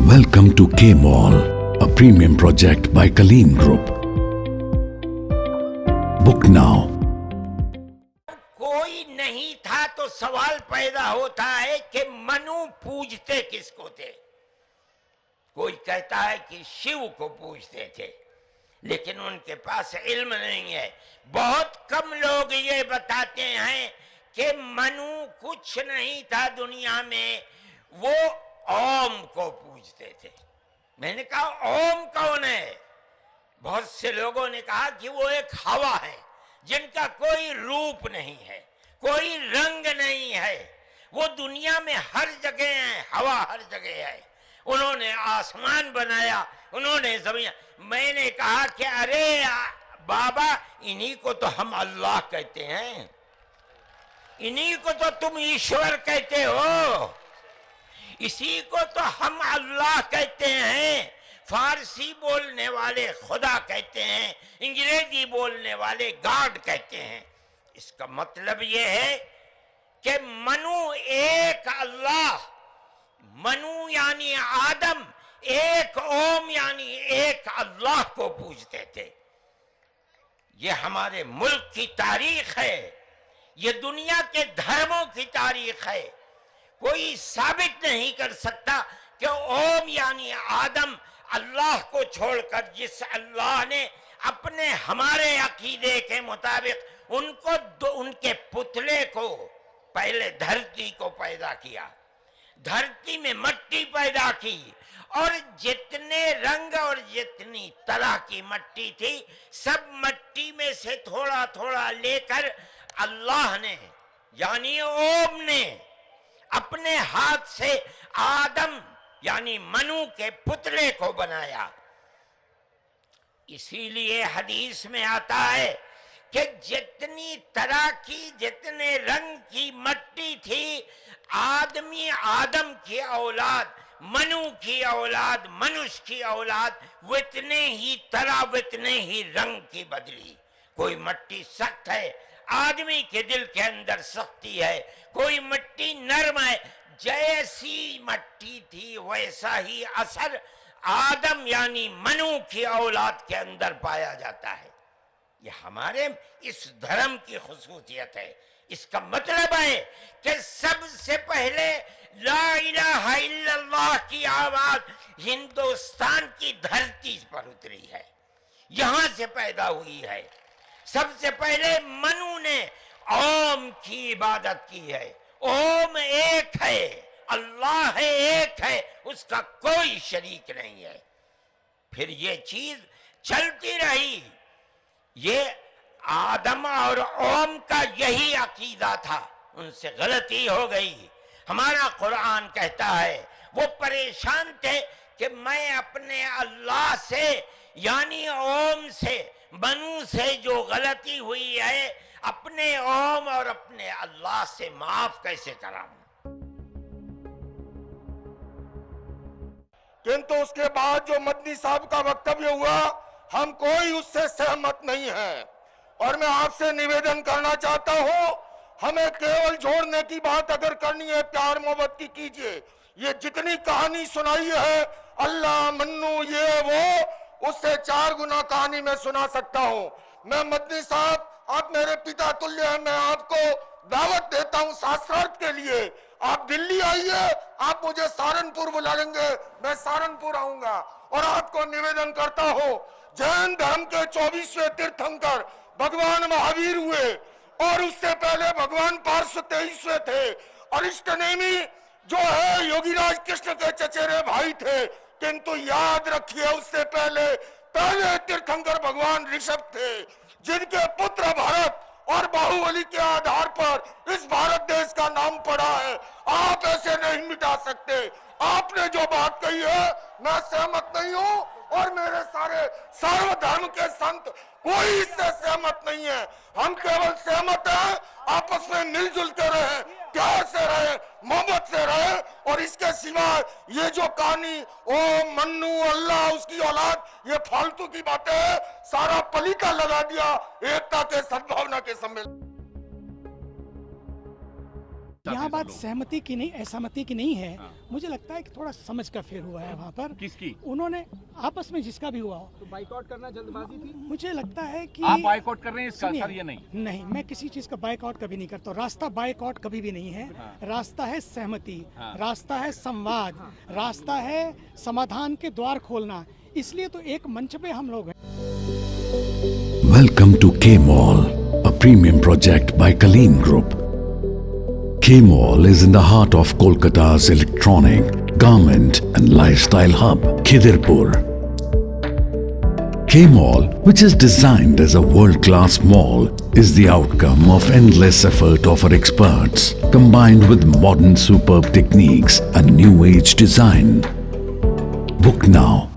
Welcome to K Mall, a premium project by Kaleem Group. Book now. कोई नहीं था तो सवाल पैदा होता है कि मनु पूजते किसको थे। कोई कहता है कि शिव को पूजते थे, लेकिन उनके पास इल्म नहीं है। बहुत कम लोग ये बताते हैं कि मनु कुछ नहीं था दुनिया में, वो ओम को पूजते थे। मैंने कहा ओम कौन है? बहुत से लोगों ने कहा कि वो एक हवा है जिनका कोई रूप नहीं है, कोई रंग नहीं है, वो दुनिया में हर जगह है, हवा हर जगह है। उन्होंने आसमान बनाया, उन्होंने जमीन। मैंने कहा कि अरे बाबा, इन्हीं को तो हम अल्लाह कहते हैं, इन्हीं को तो तुम ईश्वर कहते हो, इसी को तो हम अल्लाह कहते हैं। फारसी बोलने वाले खुदा कहते हैं, अंग्रेजी बोलने वाले गॉड कहते हैं। इसका मतलब यह है कि मनु एक अल्लाह, मनु यानी आदम, एक ओम यानी एक अल्लाह को पूजते थे। ये हमारे मुल्क की तारीख है, ये दुनिया के धर्मों की तारीख है। कोई साबित नहीं कर सकता कि ओम यानी आदम अल्लाह को छोड़कर, जिस अल्लाह ने अपने हमारे अकीदे के मुताबिक उनको उनके पुतले को, पहले धरती को पैदा किया, धरती में मट्टी पैदा की, और जितने रंग और जितनी तरह की मट्टी थी, सब मट्टी में से थोड़ा थोड़ा लेकर अल्लाह ने यानी ओम ने अपने हाथ से आदम यानी मनु के पुतले को बनाया। इसीलिए हदीस में आता है कि जितनी तरह की, जितने रंग की मट्टी थी, आदमी आदम की औलाद, मनु की औलाद, मनुष्य की औलाद वितने ही तरह, वितने ही रंग की बदली। कोई मट्टी सख्त है, आदमी के दिल के अंदर सख्ती है, कोई मिट्टी नरम है। जैसी मट्टी थी वैसा ही असर आदम यानी मनु की औलाद के अंदर पाया जाता है। ये हमारे इस धर्म की खुसूसियत है। इसका मतलब है कि सबसे पहले ला इलाहा इल्लल्लाह की आवाज हिंदुस्तान की धरती पर उतरी है, यहां से पैदा हुई है। सबसे पहले मनु ने ओम की इबादत की है। ओम एक है, अल्लाह है, एक है, उसका कोई शरीक नहीं है। फिर ये चीज चलती रही। ये आदम और ओम का यही अकीदा था, उनसे गलती हो गई। हमारा कुरान कहता है वो परेशान थे कि मैं अपने अल्लाह से यानी ओम से, मनु से जो गलती हुई है, अपने ओम और अपने अल्लाह से माफ कैसे कराऊं। किंतु उसके बाद जो मदनी साहब का वक्तव्य हुआ, हम कोई उससे सहमत नहीं है। और मैं आपसे निवेदन करना चाहता हूं, हमें केवल जोड़ने की बात अगर करनी है, प्यार मोहब्बत की कीजिए। ये जितनी कहानी सुनाई है, अल्लाह मन्नू ये वो, उससे 4 गुना कहानी मैं सुना सकता हूं। मैं मदनी साहब, आप मेरे पिता तुल्य हैं, मैं आपको दावत देता हूं शास्त्रार्थ के लिए। आप दिल्ली आइए, आप मुझे सहारनपुर बुलाएंगे, मैं सहारनपुर आऊंगा। और आपको निवेदन करता हूं, जैन धर्म के 24वें तीर्थंकर भगवान महावीर हुए, और उससे पहले भगवान पार्श्व 23वें थे। अरिष्टनेमी जो है योगीराज कृष्ण के चचेरे भाई थे। किंतु याद रखिए, उससे पहले तीर्थंकर भगवान ऋषभ थे, जिनके पुत्र भरत और बाहुबली के आधार पर इस भारत देश का नाम पड़ा है। आप ऐसे नहीं मिटा सकते। आपने जो बात कही है, मैं सहमत नहीं हूं, और मेरे सारे सर्वधर्म के संत कोई इससे सहमत नहीं है। हम केवल सहमत हैं आपस में मिलजुल के रहे, प्यार से रहे, मोहब्बत से रहे। और इसके सिवा ये जो कहानी ओ मन्नू अल्लाह उसकी औलाद, ये फालतू की बातें हैं। सारा पलीता लगा दिया एकता के, सद्भावना के सम्मेलन। यहाँ बात सहमति की नहीं, असहमति की नहीं है। मुझे लगता है कि थोड़ा समझ का फेर हुआ है वहाँ पर। किसकी? उन्होंने आपस में जिसका भी हुआ हो, तो बाइकआउट करना जल्दबाजी थी। मुझे लगता है कि आप बाइकआउट कर रहे हैं इसका सुनिए, सर? ये नहीं, मैं किसी चीज का बाइकआउट कभी नहीं करता। रास्ता बाइकआउट कभी भी नहीं है। रास्ता है सहमति, रास्ता है संवाद, रास्ता है समाधान के द्वार खोलना। इसलिए तो एक मंच पे हम लोग हैं। Welcome to K-Mall, a premium project by Kaleen Group. K-Mall is in the heart of Kolkata's electronic, garment and lifestyle hub, Khidirpur. K-Mall, which is designed as a world-class mall, is the outcome of endless effort of our experts, combined with modern superb techniques and new age design. Book now